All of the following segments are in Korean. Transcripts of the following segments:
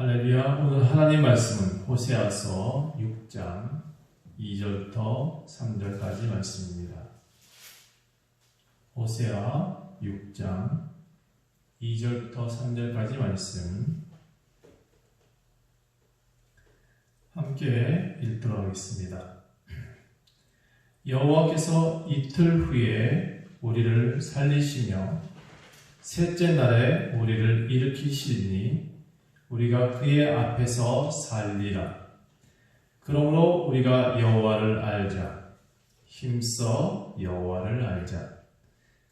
할렐루야. 오늘 하나님 말씀은 호세아서 6장 2절부터 3절까지 말씀입니다. 호세아 6장 2절부터 3절까지 말씀 함께 읽도록 하겠습니다. 여호와께서 이틀 후에 우리를 살리시며 셋째 날에 우리를 일으키시니 우리가 그의 앞에서 살리라. 그러므로 우리가 여호와를 알자. 힘써 여호와를 알자.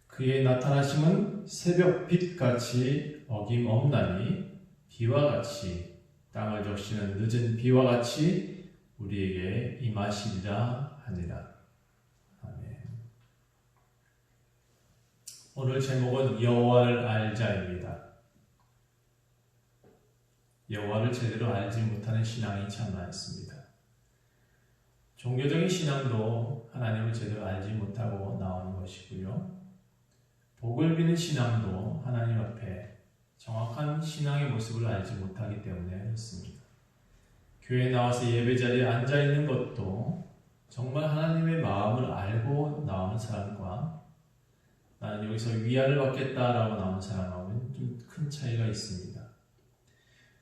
그의 나타나심은 새벽 빛같이 어김없나니 비와 같이 땅을 적시는 늦은 비와 같이 우리에게 임하시리라 하니라. 아멘. 오늘 제목은 여호와를 알자입니다. 여호와를 제대로 알지 못하는 신앙이 참 많습니다. 종교적인 신앙도 하나님을 제대로 알지 못하고 나오는 것이고요. 복을 비는 신앙도 하나님 앞에 정확한 신앙의 모습을 알지 못하기 때문에 그렇습니다. 교회에 나와서 예배 자리에 앉아 있는 것도 정말 하나님의 마음을 알고 나오는 사람과 나는 여기서 위안을 받겠다라고 나오는 사람하고는 좀 큰 차이가 있습니다.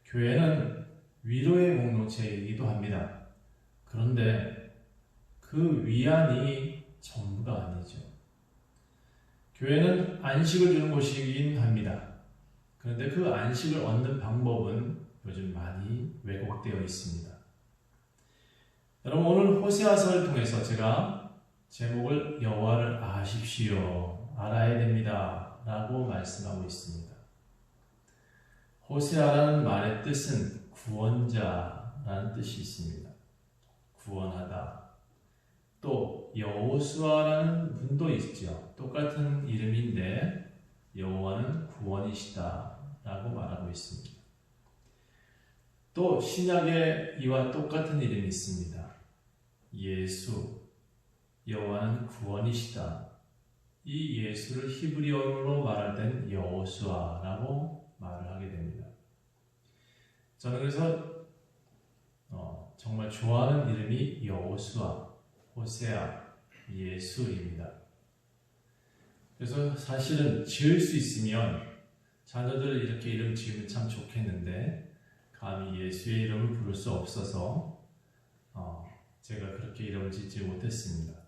교회는 위로의 공동체이기도 합니다. 그런데 그 위안이 전부가 아니죠. 교회는 안식을 주는 곳이긴 합니다. 그런데 그 안식을 얻는 방법은 요즘 많이 왜곡되어 있습니다. 여러분, 오늘 호세아서를 통해서 제가 제목을 여호와를 아십시오, 알아야 됩니다 라고 말씀하고 있습니다. 호세아라는 말의 뜻은 구원자라는 뜻이 있습니다. 구원하다. 또 여호수아라는 분도 있죠. 똑같은 이름인데 여호와는 구원이시다 라고 말하고 있습니다. 또 신약에 이와 똑같은 이름이 있습니다. 예수. 여호와는 구원이시다. 이 예수를 히브리어로 말할 땐 여호수아라고 말을 하게 됩니다. 저는 그래서 정말 좋아하는 이름이 여호수아, 호세아, 예수입니다. 그래서 사실은 지을 수 있으면 자녀들 이렇게 이름 지으면 참 좋겠는데 감히 예수의 이름을 부를 수 없어서 제가 그렇게 이름을 짓지 못했습니다.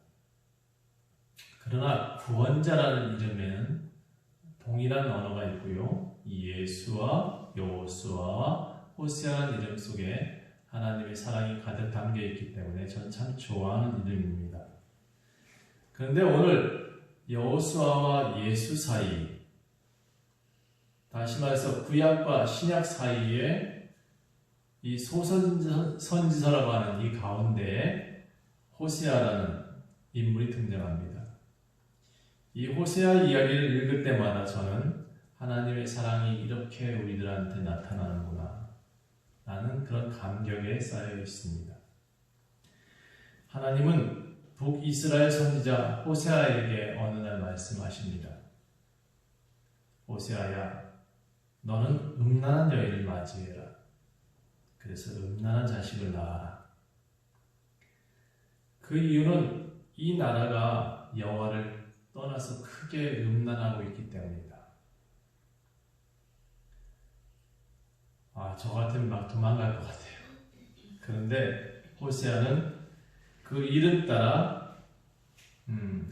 그러나 구원자라는 이름에는 동일한 언어가 있고요. 예수와 여호수아와 호세아라는 이름 속에 하나님의 사랑이 가득 담겨 있기 때문에 저는 참 좋아하는 이름입니다. 그런데 오늘 여호수아와 예수 사이, 다시 말해서 구약과 신약 사이에 이 소선지서라고 하는 이 가운데에 호세아라는 인물이 등장합니다. 이 호세아 이야기를 읽을 때마다 저는 하나님의 사랑이 이렇게 우리들한테 나타나는구나 라는 그런 감격에 쌓여 있습니다. 하나님은 북이스라엘 선지자 호세아에게 어느 날 말씀하십니다. 호세아야, 너는 음란한 여인을 맞이해라. 그래서 음란한 자식을 낳아라. 그 이유는 이 나라가 여호와를 떠나서 크게 음란하고 있기 때문이다. 저 같으면 막 도망갈 것 같아요. 그런데 호세아는 그 이름 따라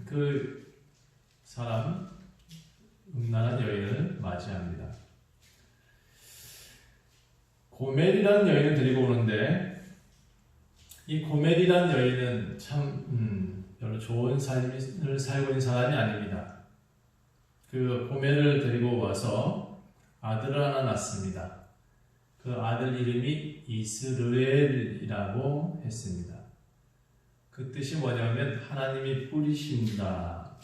그 사람 음란한 여인을 맞이합니다. 고멜이라는 여인을 데리고 오는데 이 고멜이라는 여인은 참 별로 좋은 삶을 살고 있는 사람이 아닙니다. 그 고멜을 데리고 와서 아들을 하나 낳습니다. 그 아들 이름이 이스르엘이라고 했습니다. 그 뜻이 뭐냐면 하나님이 뿌리신다.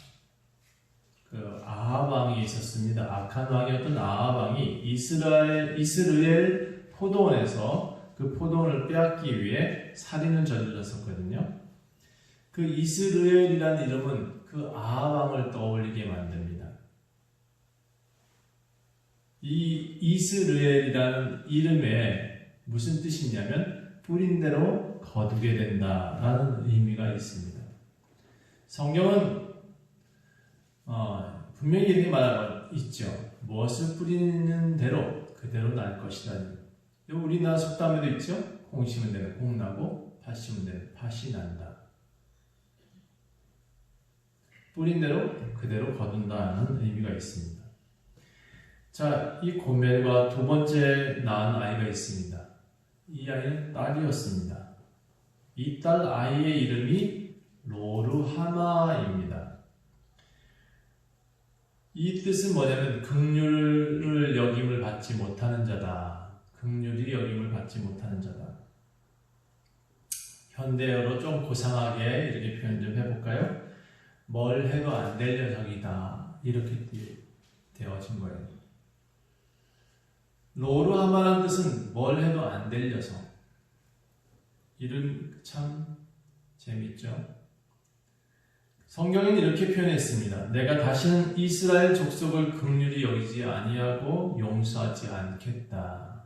그 아합 왕이 있었습니다. 악한 왕이었던 아합 왕이 이스르엘 포도원에서 그 포도원을 빼앗기 위해 살인을 저질렀었거든요. 그 이스르엘이라는 이름은 그 아합 왕을 떠올리게 만듭니다. 이 이스라엘이라는 이름에 무슨 뜻이 있냐면 뿌린 대로 거두게 된다라는 의미가 있습니다. 성경은 분명히 이렇게 말하고 있죠. 무엇을 뿌리는 대로 그대로 날 것이라니. 우리나라 속담에도 있죠. 콩 심은 데는 콩 나고 팥 심은 데는 팥이 난다. 뿌린 대로 그대로 거둔다는 의미가 있습니다. 자, 이 고멜과 두 번째 낳은 아이가 있습니다. 이 아이는 딸이었습니다. 이 딸 아이의 이름이 로르하마입니다. 이 뜻은 뭐냐면 긍휼을 여김을 받지 못하는 자다. 긍휼이 여김을 받지 못하는 자다. 현대어로 좀 고상하게 이렇게 표현 좀 해볼까요? 뭘 해도 안 될 녀석이다. 이렇게 되어진 거예요. 로르하마라는 뜻은 뭘 해도 안 될 녀석. 이름 참 재밌죠? 성경은 이렇게 표현했습니다. 내가 다시는 이스라엘 족속을 긍휼히 여기지 아니하고 용서하지 않겠다.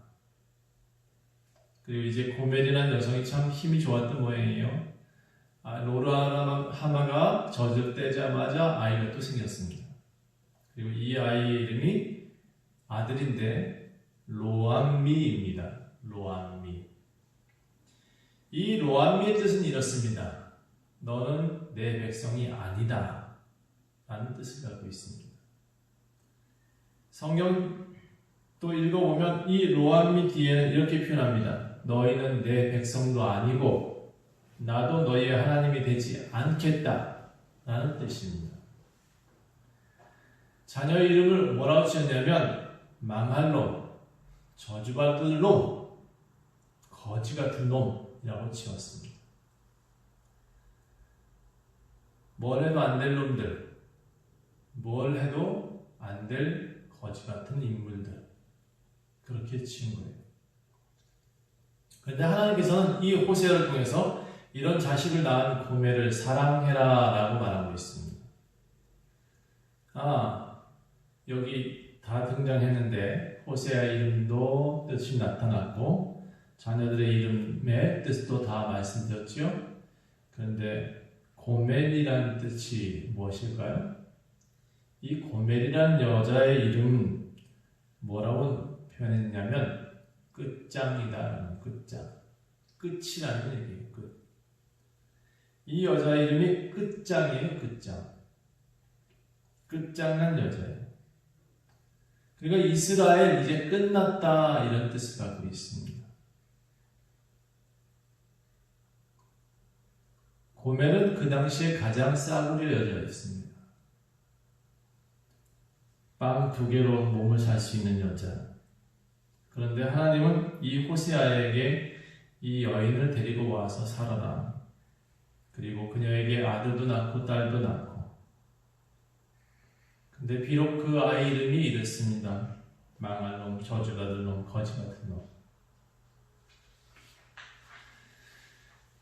그리고 이제 고멜이라는 여성이 참 힘이 좋았던 모양이에요. 로르하마가 젖을 떼자마자 아이가 또 생겼습니다. 그리고 이 아이의 이름이 아들인데 로암미입니다. 로암미. 이 로암미의 뜻은 이렇습니다. 너는 내 백성이 아니다. 라는 뜻을 갖고 있습니다. 성경 또 읽어보면 이 로암미 뒤에는 이렇게 표현합니다. 너희는 내 백성도 아니고 나도 너희의 하나님이 되지 않겠다. 라는 뜻입니다. 자녀의 이름을 뭐라고 지었냐면 망할 놈, 저주받을 놈, 거지 같은 놈이라고 지었습니다. 뭘 해도 안 될 놈들, 뭘 해도 안 될 거지 같은 인물들, 그렇게 지은 거예요. 그런데 하나님께서는 이 호세아를 통해서 이런 자식을 낳은 고멜을 사랑해라 라고 말하고 있습니다. 여기 다 등장했는데 호세아 이름도 뜻이 나타났고 자녀들의 이름의 뜻도 다 말씀드렸죠. 그런데 고멜이라는 뜻이 무엇일까요? 이 고멜이라는 여자의 이름은 뭐라고 표현했냐면 끝장이다. 끝장. 끝이라는 얘기예요. 끝. 이 여자의 이름이 끝장이에요. 끝장. 끝장난 여자예요. 그러니까 이스라엘 이제 끝났다 이런 뜻을 갖고 있습니다. 고멜은 그 당시에 가장 싸구려 여자였습니다. 빵 2개로 몸을 살 수 있는 여자. 그런데 하나님은 이 호세아에게 이 여인을 데리고 와서 살아라. 그리고 그녀에게 아들도 낳고 딸도 낳고. 근데 비록 그 아이 이름이 이렇습니다. 망할 놈, 저주받을 놈, 거지 같은 놈.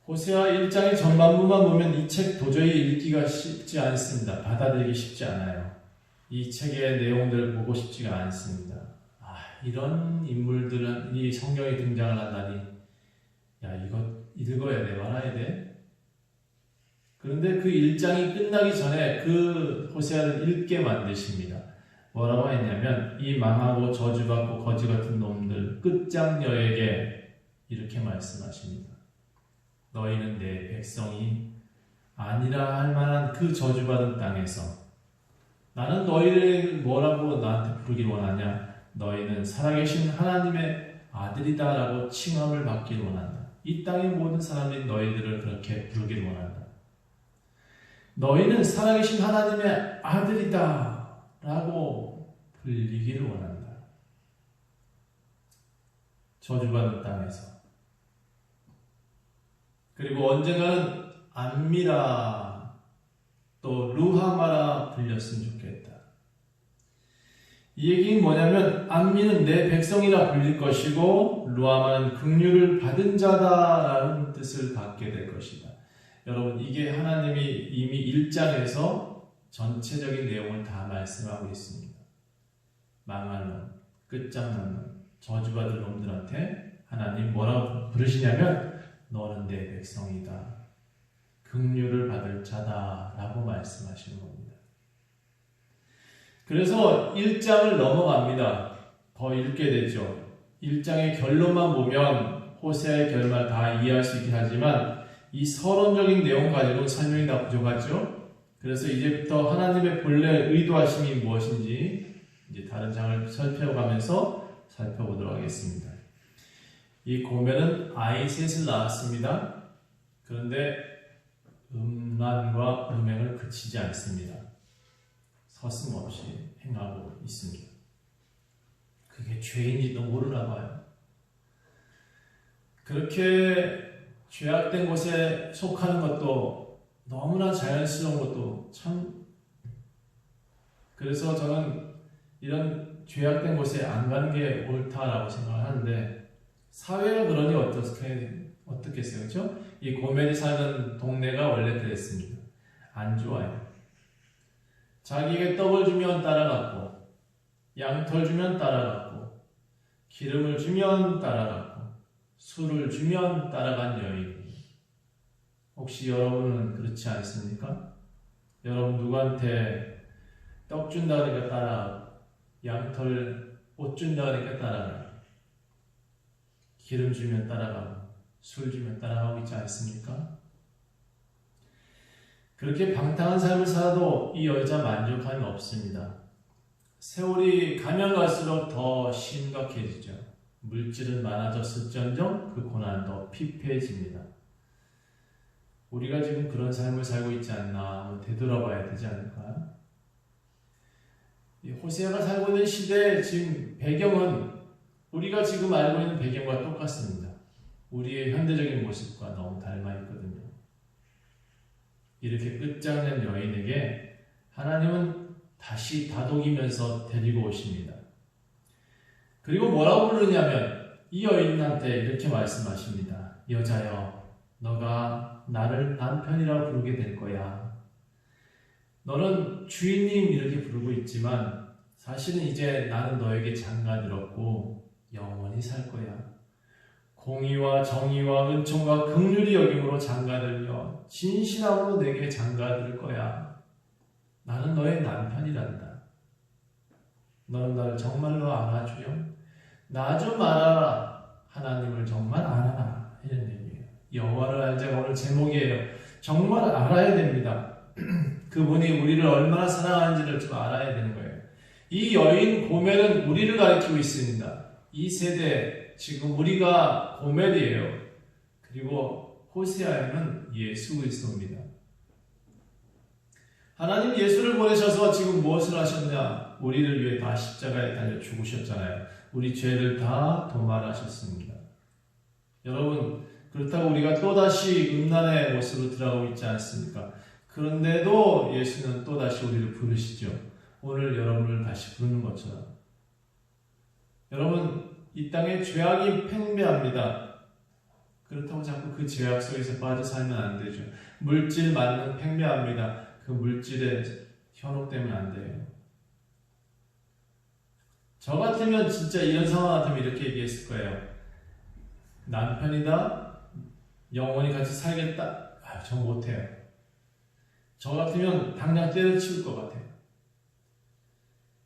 호세아 1장의 전반부만 보면 이 책 도저히 읽기가 쉽지 않습니다. 받아들이기 쉽지 않아요. 이 책의 내용들을 보고 싶지가 않습니다. 이런 인물들은 이 성경에 등장을 한다니, 야, 이거 읽어야 돼, 말아야 돼. 그런데 그 1장이 끝나기 전에 그 호세아를 읽게 만드십니다. 뭐라고 했냐면 이 망하고 저주받고 거지 같은 놈들 끝장녀에게 이렇게 말씀하십니다. 너희는 내 백성이 아니라 할 만한 그 저주받은 땅에서 나는 너희를 뭐라고 나한테 부르길 원하냐? 너희는 살아계신 하나님의 아들이다 라고 칭함을 받길 원한다. 이 땅의 모든 사람들이 너희들을 그렇게 부르길 원한다. 너희는 살아계신 하나님의 아들이다 라고 불리기를 원한다. 저주받은 땅에서. 그리고 언젠가는 암미라 또 루하마라 불렸으면 좋겠다. 이 얘기는 뭐냐면 암미는 내 백성이라 불릴 것이고 루하마는 긍휼을 받은 자다라는 뜻을 갖게 될 것이다. 여러분, 이게 하나님이 이미 1장에서 전체적인 내용을 다 말씀하고 있습니다. 망할 놈, 끝장나는 저주받을 놈들한테 하나님 뭐라고 부르시냐면 너는 내 백성이다. 긍휼을 받을 자다 라고 말씀하시는 겁니다. 그래서 1장을 넘어갑니다. 더 읽게 되죠. 1장의 결론만 보면 호세아의 결말 다 이해할 수 있긴 하지만 이 서론적인 내용 가지고 설명이 다 부족하죠. 그래서 이제부터 하나님의 본래 의도하심이 무엇인지 이제 다른 장을 살펴가면서 살펴보도록 하겠습니다. 이 고멜은 아이 셋을 낳았습니다. 그런데 음란과 음행을 그치지 않습니다. 서슴없이 행하고 있습니다. 그게 죄인지도 모르나 봐요. 그렇게 죄악된 곳에 속하는 것도 너무나 자연스러운 것도 참, 그래서 저는 이런 죄악된 곳에 안 가는 게 옳다라고 생각을 하는데 사회가 그러니 어떻겠어요? 그렇죠? 이 고멜이 사는 동네가 원래 그랬습니다. 안 좋아요. 자기에게 떡을 주면 따라갔고 양털 주면 따라갔고 기름을 주면 따라갔고 술을 주면 따라간 여인. 혹시 여러분은 그렇지 않습니까? 여러분 누구한테 떡 준다 그러니까 따라가고 양털 옷 준다 그러니까 따라가고 기름 주면 따라가고 술 주면 따라가고 있지 않습니까? 그렇게 방탕한 삶을 살아도 이 여자 만족함이 없습니다. 세월이 가면 갈수록 더 심각해지죠. 물질은 많아졌을지언정 그 고난도 피폐해집니다. 우리가 지금 그런 삶을 살고 있지 않나 되돌아봐야 되지 않을까? 호세아가 살고 있는 시대의 지금 배경은 우리가 지금 알고 있는 배경과 똑같습니다. 우리의 현대적인 모습과 너무 닮아 있거든요. 이렇게 끝장낸 여인에게 하나님은 다시 다독이면서 데리고 오십니다. 그리고 뭐라고 부르냐면 이 여인한테 이렇게 말씀하십니다. 여자여, 너가 나를 남편이라고 부르게 될 거야. 너는 주인님 이렇게 부르고 있지만 사실은 이제 나는 너에게 장가들었고 영원히 살 거야. 공의와 정의와 은총과 긍휼이 여김으로 장가들며 진실함으로 내게 장가들 거야. 나는 너의 남편이란다. 너는 나를 정말로 알아주렴. 나 좀 알아라. 하나님을 정말 알아라. 이런 얘기예요. 여호와를 알자가 오늘 제목이에요. 정말 알아야 됩니다. 그분이 우리를 얼마나 사랑하는지를 좀 알아야 되는 거예요. 이 여인 고멜은 우리를 가리키고 있습니다. 이 세대 지금 우리가 고멜이에요. 그리고 호세아에는 예수 그리스도입니다. 하나님 예수를 보내셔서 지금 무엇을 하셨냐? 우리를 위해 다 십자가에 달려 죽으셨잖아요. 우리 죄를 다 도말하셨습니다. 여러분, 그렇다고 우리가 또다시 음란의 모습으로 들어가고 있지 않습니까? 그런데도 예수는 또다시 우리를 부르시죠. 오늘 여러분을 다시 부르는 것처럼. 여러분, 이 땅에 죄악이 팽배합니다. 그렇다고 자꾸 그 죄악 속에서 빠져 살면 안 되죠. 물질 많은 팽배합니다. 그 물질에 현혹되면 안 돼요. 저 같으면 진짜 이런 상황 같으면 이렇게 얘기했을 거예요. 남편이다? 영원히 같이 살겠다? 저 못해요. 저 같으면 당장 때려치울 것 같아요.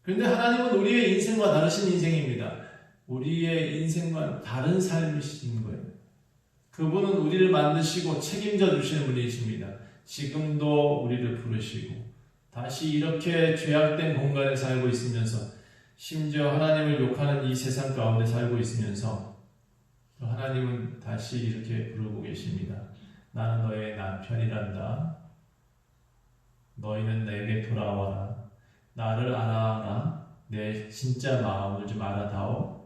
그런데 하나님은 우리의 인생과 다르신 인생입니다. 우리의 인생과 다른 삶이신 거예요. 그분은 우리를 만드시고 책임져 주시는 분이십니다. 지금도 우리를 부르시고 다시 이렇게 죄악된 공간에 살고 있으면서 심지어 하나님을 욕하는 이 세상 가운데 살고 있으면서 하나님은 다시 이렇게 부르고 계십니다. 나는 너의 남편이란다. 너희는 내게 돌아와라. 나를 알아라. 내 진짜 마음을 좀 알아다오.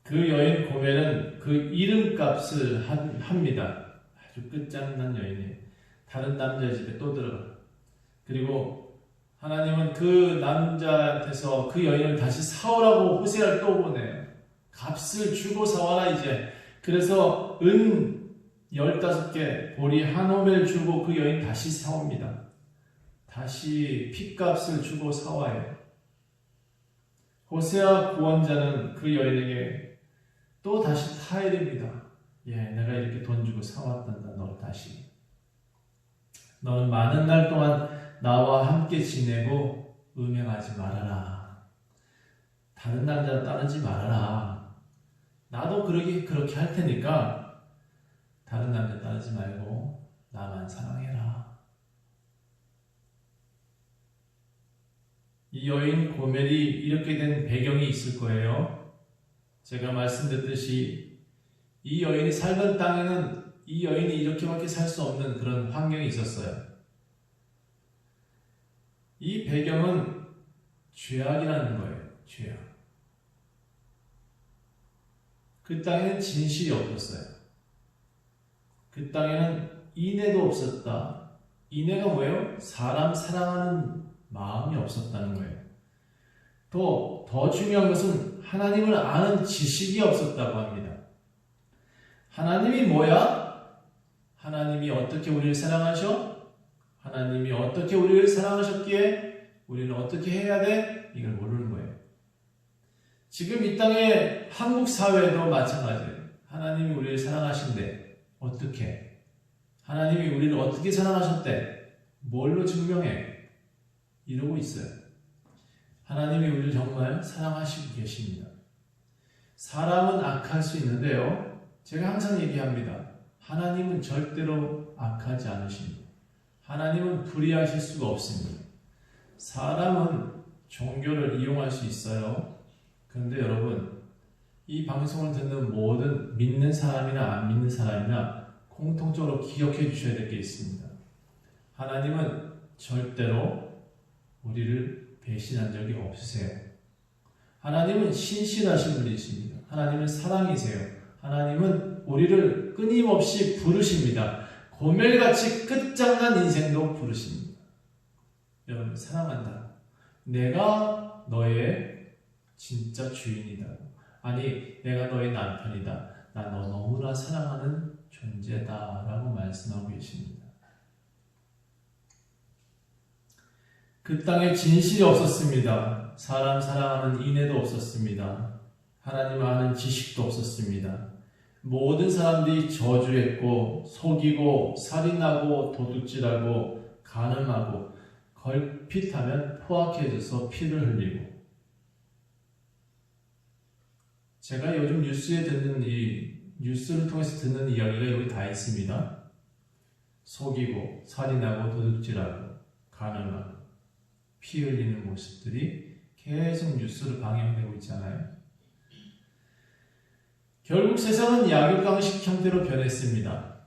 그 여인 고멜은 그 이름값을 합니다. 아주 끝장난 여인이에요. 다른 남자 집에 또 들어가. 그리고 하나님은 그 남자한테서 그 여인을 다시 사오라고 호세아를 또 보내요. 값을 주고 사와라 이제. 그래서 은 15개, 보리 한 호멜 주고 그 여인 다시 사옵니다. 다시 핏값을 주고 사와요. 호세아 구원자는 그 여인에게 또 다시 타야 됩니다. 내가 이렇게 돈 주고 사왔단다. 너 다시. 너는 많은 날 동안 나와 함께 지내고 음행하지 말아라. 다른 남자 따르지 말아라. 나도 그렇게 할 테니까 다른 남자 따르지 말고 나만 사랑해라. 이 여인 고멜이 이렇게 된 배경이 있을 거예요. 제가 말씀드렸듯이 이 여인이 살던 땅에는 이 여인이 이렇게밖에 살 수 없는 그런 환경이 있었어요. 이 배경은 죄악이라는 거예요. 죄악. 그 땅에는 진실이 없었어요. 그 땅에는 인애도 없었다. 인애가 뭐예요? 사람 사랑하는 마음이 없었다는 거예요. 또 더 중요한 것은 하나님을 아는 지식이 없었다고 합니다. 하나님이 뭐야? 하나님이 어떻게 우리를 사랑하셔? 하나님이 어떻게 우리를 사랑하셨기에 우리는 어떻게 해야 돼? 이걸 모르는 거예요. 지금 이 땅의 한국 사회도 마찬가지예요. 하나님이 우리를 사랑하신대. 어떻게? 하나님이 우리를 어떻게 사랑하셨대? 뭘로 증명해? 이러고 있어요. 하나님이 우리를 정말 사랑하시고 계십니다. 사람은 악할 수 있는데요. 제가 항상 얘기합니다. 하나님은 절대로 악하지 않으십니다. 하나님은 불의하실 수가 없습니다. 사람은 종교를 이용할 수 있어요. 그런데 여러분, 이 방송을 듣는 모든 믿는 사람이나 안 믿는 사람이나 공통적으로 기억해 주셔야 될 게 있습니다. 하나님은 절대로 우리를 배신한 적이 없으세요. 하나님은 신실하신 분이십니다. 하나님은 사랑이세요. 하나님은 우리를 끊임없이 부르십니다. 고멜같이 끝장난 인생도 부르십니다. 여러분, 사랑한다. 내가 너의 진짜 주인이다. 아니, 내가 너의 남편이다. 나 너 너무나 사랑하는 존재다. 라고 말씀하고 계십니다. 그 땅에 진실이 없었습니다. 사람 사랑하는 인애도 없었습니다. 하나님 아는 지식도 없었습니다. 모든 사람들이 저주했고 속이고 살인하고 도둑질하고 간음하고 걸핏하면 포악해져서 피를 흘리고. 제가 요즘 뉴스를 통해서 듣는 이야기가 여기 다 있습니다. 속이고 살인하고 도둑질하고 간음하고 피 흘리는 모습들이 계속 뉴스로 방영되고 있잖아요. 결국 세상은 약육강식 형태로 변했습니다.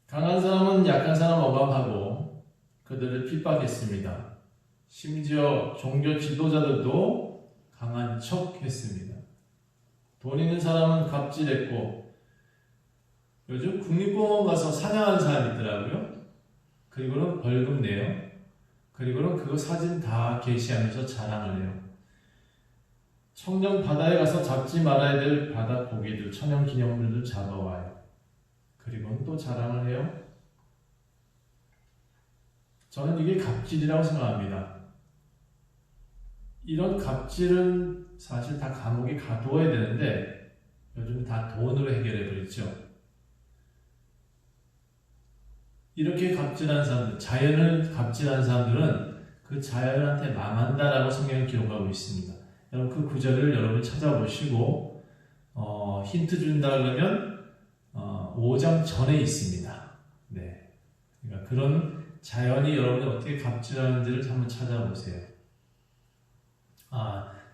강한 사람은 약한 사람 억압하고 그들을 핍박했습니다. 심지어 종교 지도자들도 강한 척 했습니다. 돈 있는 사람은 갑질했고, 요즘 국립공원 가서 사냥하는 사람이 있더라고요. 그리고는 벌금 내요. 그리고는 그거 사진 다 게시하면서 자랑을 해요. 청정 바다에 가서 잡지 말아야 될 바다 고기들, 천연 기념물들 잡아와요. 그리고는 또 자랑을 해요. 저는 이게 갑질이라고 생각합니다. 이런 갑질은 사실 다 감옥에 가두어야 되는데 요즘 다 돈으로 해결해 버리죠. 이렇게 갑질하는 사람들, 자연을 갑질하는 사람들은 그 자연한테 망한다라고 성경은 기록하고 있습니다. 여러분 그 구절을 여러분 찾아보시고 힌트 준다 그러면 5장 전에 있습니다. 네, 그러니까 그런 자연이 여러분이 어떻게 갑질하는지를 한번 찾아보세요.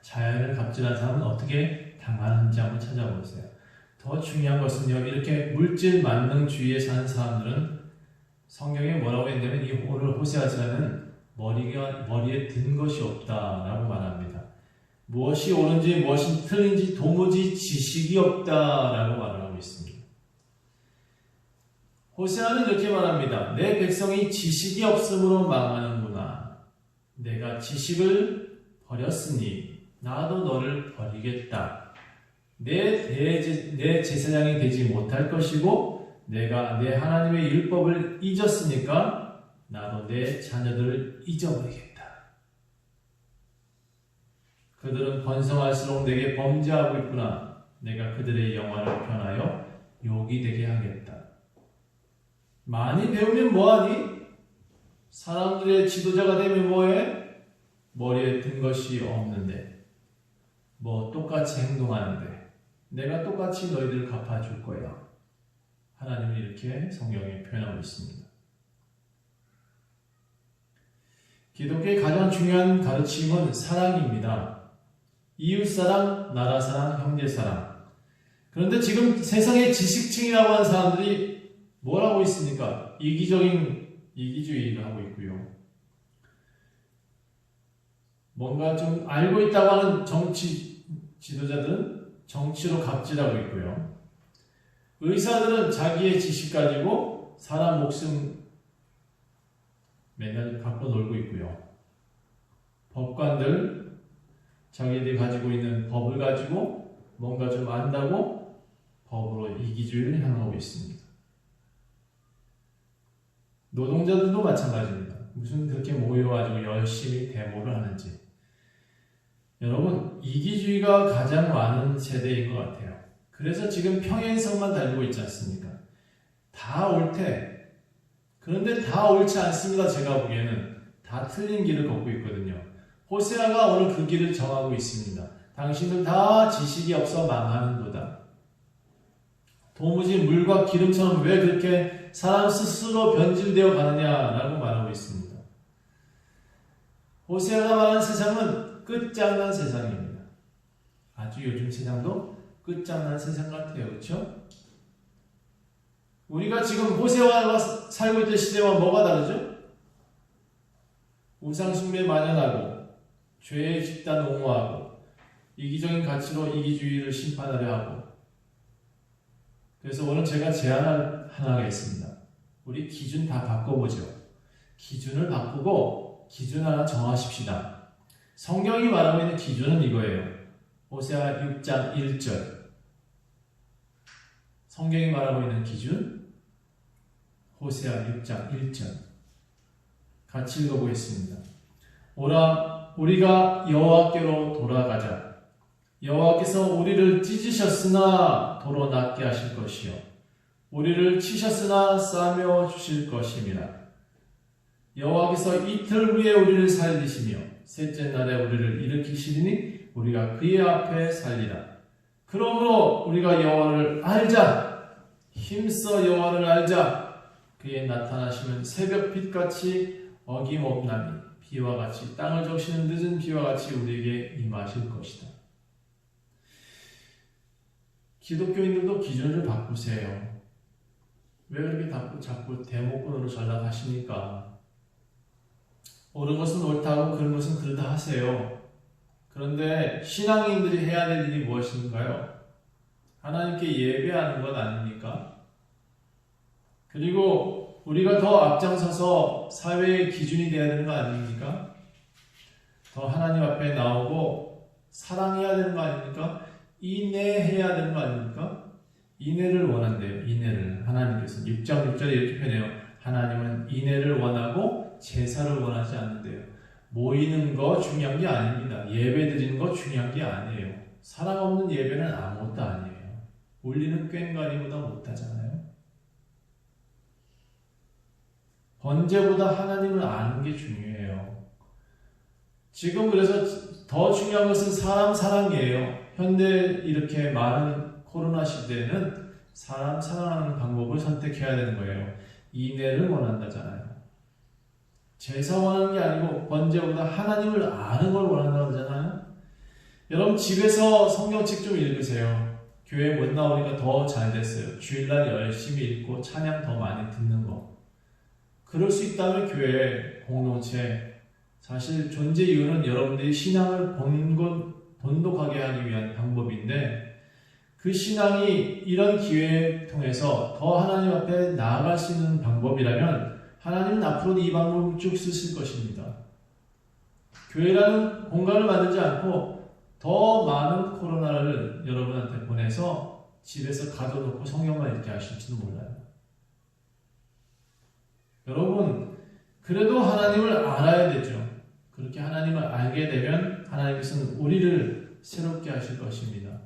자연을 갑질하는 사람은 어떻게 당하는지 한번 찾아보세요. 더 중요한 것은요, 이렇게 물질 만능주의에 사는 사람들은 성경에 뭐라고 했냐면 이 오늘 호세아서는 머리에 든 것이 없다라고 말합니다. 무엇이 옳은지 무엇이 틀린지 도무지 지식이 없다라고 말을 하고 있습니다. 호세아는 이렇게 말합니다. 내 백성이 지식이 없으므로 망하는구나. 내가 지식을 버렸으니 나도 너를 버리겠다. 내 제사장이 되지 못할 것이고 내가 내 하나님의 율법을 잊었으니까 나도 내 자녀들을 잊어버리겠다. 그들은 번성할수록 내게 범죄하고 있구나. 내가 그들의 영화를 변하여 욕이 되게 하겠다. 많이 배우면 뭐하니? 사람들의 지도자가 되면 뭐해? 머리에 든 것이 없는데 뭐 똑같이 행동하는데 내가 똑같이 너희들 갚아줄 거야. 하나님은 이렇게 성경에 표현하고 있습니다. 기독교의 가장 중요한 가르침은 사랑입니다. 이웃사랑, 나라사랑, 형제사랑. 그런데 지금 세상의 지식층이라고 하는 사람들이 뭘 하고 있습니까? 이기주의를 하고 있고요. 뭔가 좀 알고 있다고 하는 정치 지도자들은 정치로 갑질하고 있고요. 의사들은 자기의 지식 가지고 사람 목숨 맨날 갖고 놀고 있고요. 법관들 자기들이 가지고 있는 법을 가지고 뭔가 좀 안다고 법으로 이기주의를 향하고 있습니다. 노동자들도 마찬가지입니다. 무슨 그렇게 모여가지고 열심히 데모를 하는지. 여러분, 이기주의가 가장 많은 세대인 것 같아요. 그래서 지금 평행선만 달리고 있지 않습니까? 다 옳대. 그런데 다 옳지 않습니다. 제가 보기에는 다 틀린 길을 걷고 있거든요. 호세아가 오늘 그 길을 정하고 있습니다. 당신들 다 지식이 없어 망하는도다. 도무지 물과 기름처럼 왜 그렇게 사람 스스로 변질되어 가느냐라고 말하고 있습니다. 호세아가 말하는 세상은 끝장난 세상입니다. 아주 요즘 세상도 끝장난 세상 같아요. 그렇죠? 우리가 지금 호세아가 살고 있던 시대와 뭐가 다르죠? 우상숭배 만연하고 죄의 집단 옹호하고 이기적인 가치로 이기주의를 심판하려 하고. 그래서 오늘 제가 제안을 하나 하겠습니다. 우리 기준 다 바꿔보죠. 기준을 바꾸고 기준 하나 정하십시다. 성경이 말하고 있는 기준은 이거예요. 호세아 6장 1절. 성경이 말하고 있는 기준 호세아 6장 1절. 같이 읽어보겠습니다. 오라 우리가 여호와께로 돌아가자. 여호와께서 우리를 찢으셨으나 도로 낫게 하실 것이요 우리를 치셨으나 싸매어 주실 것임이라. 여호와께서 이틀 후에 우리를 살리시며 셋째 날에 우리를 일으키시리니 우리가 그의 앞에 살리라. 그러므로 우리가 여호와를 알자. 힘써 여호와를 알자. 그의 나타나시면 새벽빛같이 어김없나니 비와 같이 땅을 적시는 늦은 비와 같이 우리에게 임하실 것이다. 기독교인들도 기준을 바꾸세요. 왜 그렇게 자꾸 대목권으로 전락하십니까? 옳은 것은 옳다고 그런 것은 그렇다 하세요. 그런데 신앙인들이 해야 될 일이 무엇인가요? 하나님께 예배하는 것 아닙니까? 그리고 우리가 더 앞장서서 사회의 기준이 되어야 되는 거 아닙니까? 더 하나님 앞에 나오고 사랑해야 되는 거 아닙니까? 인내해야 되는 거 아닙니까? 인내를 원한대요. 인내를. 하나님께서 6장 6절에 이렇게 표현해요. 하나님은 인내를 원하고 제사를 원하지 않는데요. 모이는 거 중요한 게 아닙니다. 예배 드리는 거 중요한 게 아니에요. 사랑 없는 예배는 아무것도 아니에요. 울리는 꽹과리보다 못하잖아요. 번제보다 하나님을 아는 게 중요해요. 지금 그래서 더 중요한 것은 사람 사랑이에요. 현대 이렇게 많은 코로나 시대에는 사람 사랑하는 방법을 선택해야 되는 거예요. 인내를 원한다잖아요. 제사 원하는 게 아니고 번제보다 하나님을 아는 걸 원한다고 그러잖아요. 여러분 집에서 성경책 좀 읽으세요. 교회 못 나오니까 더 잘 됐어요. 주일날 열심히 읽고 찬양 더 많이 듣는 거. 그럴 수 있다면 교회 공동체 사실 존재 이유는 여러분들이 신앙을 본독하게 하기 위한 방법인데 그 신앙이 이런 기회를 통해서 더 하나님 앞에 나아갈 수 있는 방법이라면 하나님은 앞으로도 이 방법을 쭉 쓰실 것입니다. 교회라는 공간을 만들지 않고 더 많은 코로나를 여러분한테 보내서 집에서 가둬놓고 성경만 읽게 하실지도 몰라요. 여러분 그래도 하나님을 알아야 되죠. 그렇게 하나님을 알게 되면 하나님께서는 우리를 새롭게 하실 것입니다.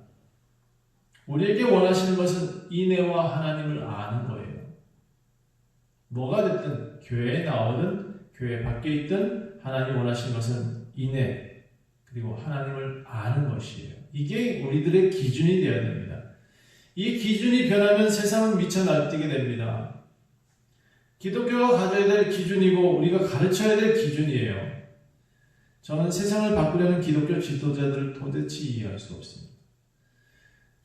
우리에게 원하시는 것은 인애와 하나님을 아는 거예요. 뭐가 됐든 교회에 나오든 교회 밖에 있든 하나님 원하시는 것은 인애 그리고 하나님을 아는 것이에요. 이게 우리들의 기준이 되어야 됩니다. 이 기준이 변하면 세상은 미쳐 날뛰게 됩니다. 기독교가 가져야 될 기준이고 우리가 가르쳐야 될 기준이에요. 저는 세상을 바꾸려는 기독교 지도자들을 도대체 이해할 수 없습니다.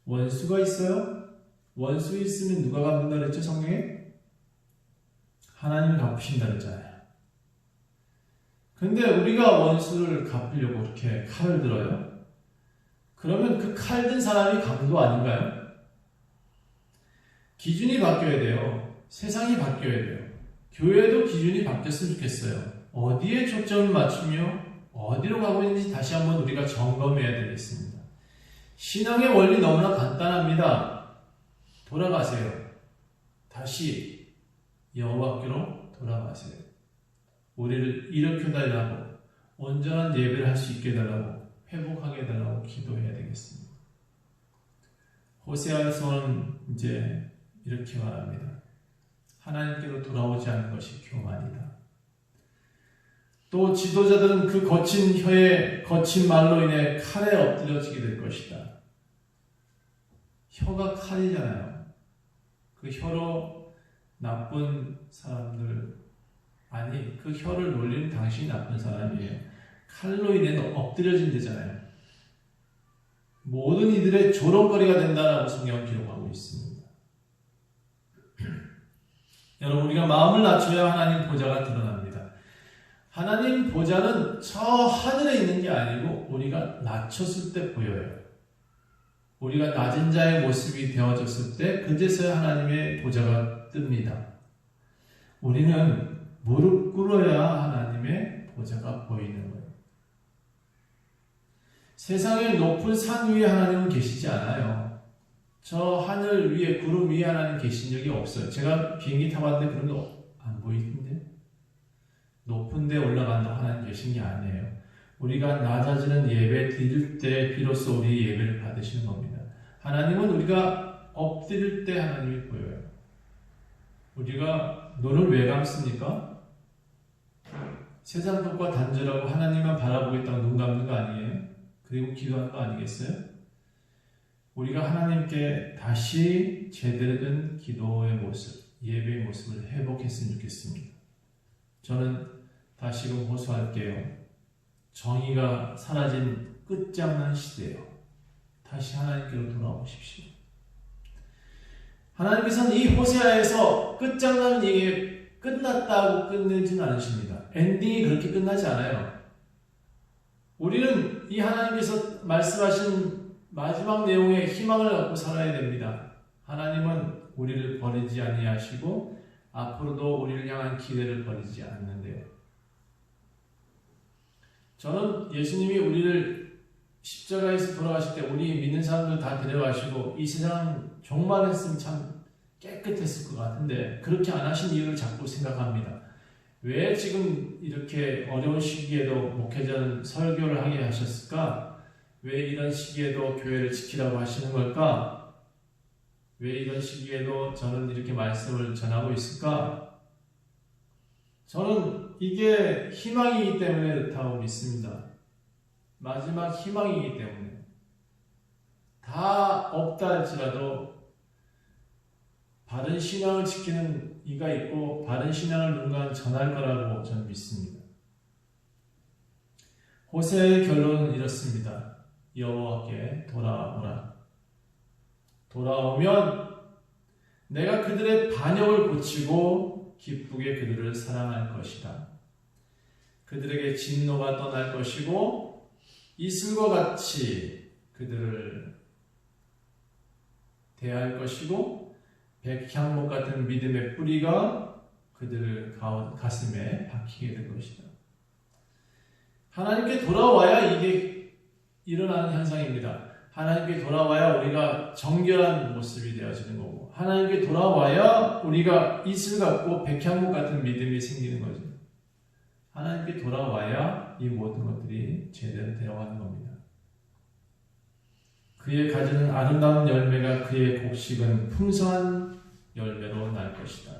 원수가 있어요? 원수 있으면 누가 갚는다 그랬죠? 성경에? 하나님이 갚으신다 그랬잖아요. 근데 우리가 원수를 갚으려고 이렇게 칼을 들어요? 그러면 그 칼 든 사람이 강도 아닌가요? 기준이 바뀌어야 돼요. 세상이 바뀌어야 돼요. 교회도 기준이 바뀌었으면 좋겠어요. 어디에 초점을 맞추며 어디로 가고 있는지 다시 한번 우리가 점검해야 되겠습니다. 신앙의 원리 너무나 간단합니다. 돌아가세요. 다시 여호와께로 돌아가세요. 우리를 일으켜달라고 온전한 예배를 할 수 있게 해달라고 회복하게 해달라고 기도해야 되겠습니다. 호세아서는 이제 이렇게 말합니다. 하나님께로 돌아오지 않는 것이 교만이다. 또 지도자들은 그 거친 혀에 거친 말로 인해 칼에 엎드려지게 될 것이다. 혀가 칼이잖아요. 그 혀로 나쁜 사람들 아니 그 혀를 놀리는 당신이 나쁜 사람이에요. 칼로 인해 엎드려진다잖아요. 모든 이들의 조롱거리가 된다라고 성경은 기록하고 있습니다. 여러분 우리가 마음을 낮춰야 하나님 보좌가 드러납니다. 하나님 보좌는 저 하늘에 있는 게 아니고 우리가 낮췄을 때 보여요. 우리가 낮은 자의 모습이 되어졌을 때 그제서야 하나님의 보좌가 뜹니다. 우리는 무릎 꿇어야 하나님의 보좌가 보이는 거예요. 세상의 높은 산 위에 하나님은 계시지 않아요. 저 하늘 위에 구름 위에 하나님 계신 적이 없어요. 제가 비행기 타봤는데 그런 거 안 보이던데? 높은 데 올라간다고 하나님 계신 게 아니에요. 우리가 낮아지는 예배 드릴 때 비로소 우리 예배를 받으시는 겁니다. 하나님은 우리가 엎드릴 때 하나님이 보여요. 우리가 눈을 왜 감습니까? 세상 것과 단절하고 하나님만 바라보겠다고 눈 감는 거 아니에요? 그리고 기도하는 거 아니겠어요? 우리가 하나님께 다시 제대로 된 기도의 모습, 예배의 모습을 회복했으면 좋겠습니다. 저는 다시금 호소할게요. 정의가 사라진 끝장난 시대예요. 다시 하나님께로 돌아오십시오. 하나님께서는 이 호세아에서 끝장난 얘기 끝났다고 끝내지는 않으십니다. 엔딩이 그렇게 끝나지 않아요. 우리는 이 하나님께서 말씀하신 마지막 내용에 희망을 갖고 살아야 됩니다. 하나님은 우리를 버리지 아니하시고 앞으로도 우리를 향한 기대를 버리지 않는데요. 저는 예수님이 우리를 십자가에서 돌아가실 때 우리 믿는 사람들 다 데려가시고 이 세상 종말했으면 참 깨끗했을 것 같은데 그렇게 안 하신 이유를 자꾸 생각합니다. 왜 지금 이렇게 어려운 시기에도 목회자는 설교를 하게 하셨을까? 왜 이런 시기에도 교회를 지키라고 하시는 걸까? 왜 이런 시기에도 저는 이렇게 말씀을 전하고 있을까? 저는 이게 희망이기 때문에 그렇다고 믿습니다. 마지막 희망이기 때문에. 다 없다 할지라도 바른 신앙을 지키는 이가 있고 바른 신앙을 누군가 전할 거라고 저는 믿습니다. 호세의 결론은 이렇습니다. 여호와께 돌아오라. 돌아오면 내가 그들의 반역을 고치고 기쁘게 그들을 사랑할 것이다. 그들에게 진노가 떠날 것이고 이슬과 같이 그들을 대할 것이고 백향목 같은 믿음의 뿌리가 그들 가슴에 박히게 될 것이다. 하나님께 돌아와야 이게 일어나는 현상입니다. 하나님께 돌아와야 우리가 정결한 모습이 되어지는 거고 하나님께 돌아와야 우리가 이슬 같고 백향목 같은 믿음이 생기는 거죠. 하나님께 돌아와야 이 모든 것들이 제대로 되어가는 겁니다. 그의 가지는 아름다운 열매가 그의 곡식은 풍성한 열매로 날 것이다.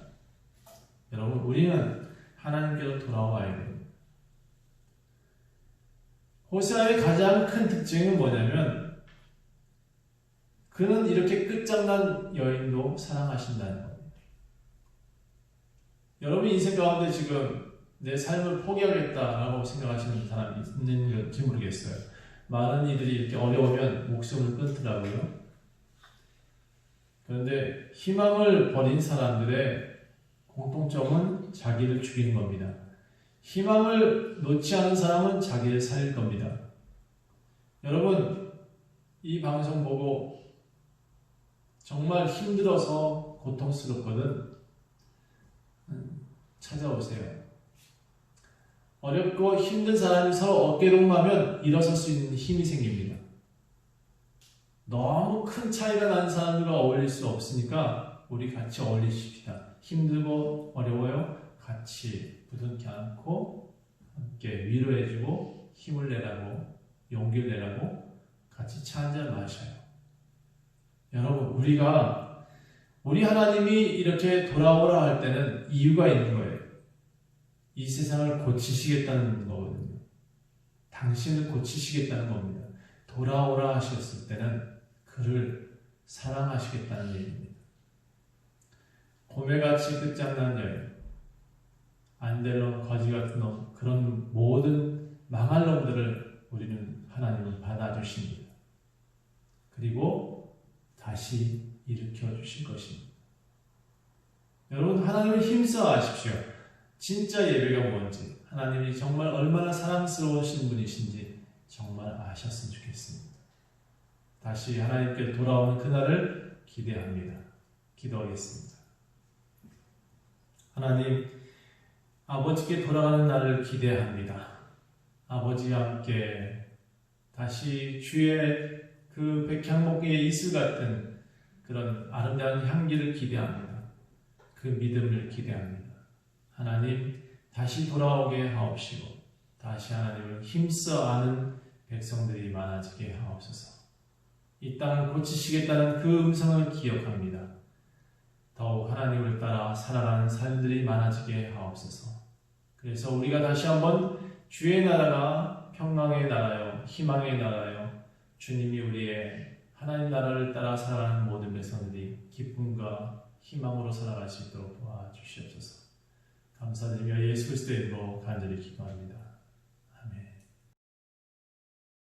여러분, 우리는 하나님께로 돌아와야 됩니다. 호세아의 가장 큰 특징은 뭐냐면 그는 이렇게 끝장난 여인도 사랑하신다는 겁니다. 여러분 인생 가운데 지금 내 삶을 포기하겠다라고 생각하시는 사람이 있는지 모르겠어요. 많은 이들이 이렇게 어려우면 목숨을 끊더라고요. 그런데 희망을 버린 사람들의 공통점은 자기를 죽이는 겁니다. 희망을 놓지 않은 사람은 자기를 살릴 겁니다. 여러분, 이 방송 보고 정말 힘들어서 고통스럽거든 찾아오세요. 어렵고 힘든 사람이 서로 어깨동무하면 일어설 수 있는 힘이 생깁니다. 너무 큰 차이가 나는 사람들과 어울릴 수 없으니까 우리 같이 어울리십시다. 힘들고 어려워요? 같이 부둥켜 안고 함께 위로해주고 힘을 내라고 용기를 내라고 같이 차 한잔 마셔요. 여러분, 우리 하나님이 이렇게 돌아오라 할 때는 이유가 있는 거예요. 이 세상을 고치시겠다는 거거든요. 당신을 고치시겠다는 겁니다. 돌아오라 하셨을 때는 그를 사랑하시겠다는 얘기입니다. 곰에같이 끝장난 여인, 안 될 놈, 거지 같은 놈, 그런 모든 망할 놈들을 우리는 하나님은 받아주십니다. 그리고 다시 일으켜 주실 것입니다. 여러분, 하나님을 힘써 아십시오. 진짜 예배가 뭔지, 하나님이 정말 얼마나 사랑스러우신 분이신지 정말 아셨으면 좋겠습니다. 다시 하나님께 돌아오는 그날을 기대합니다. 기도하겠습니다. 하나님, 아버지께 돌아가는 날을 기대합니다. 아버지와 함께 다시 주의 그 백향목의 이슬 같은 그런 아름다운 향기를 기대합니다. 그 믿음을 기대합니다. 하나님, 다시 돌아오게 하옵시고 다시 하나님을 힘써 아는 백성들이 많아지게 하옵소서. 이 땅을 고치시겠다는 그 음성을 기억합니다. 더욱 하나님을 따라 살아가는 삶들이 많아지게 하옵소서. 그래서 우리가 다시 한번 주의 나라가 평강의 나라요, 희망의 나라요, 주님이 우리의 하나님 나라를 따라 살아가는 모든 백성들이 기쁨과 희망으로 살아갈 수 있도록 도와주시옵소서. 감사드리며 예수 그리스도의 이름으로 간절히 기도합니다.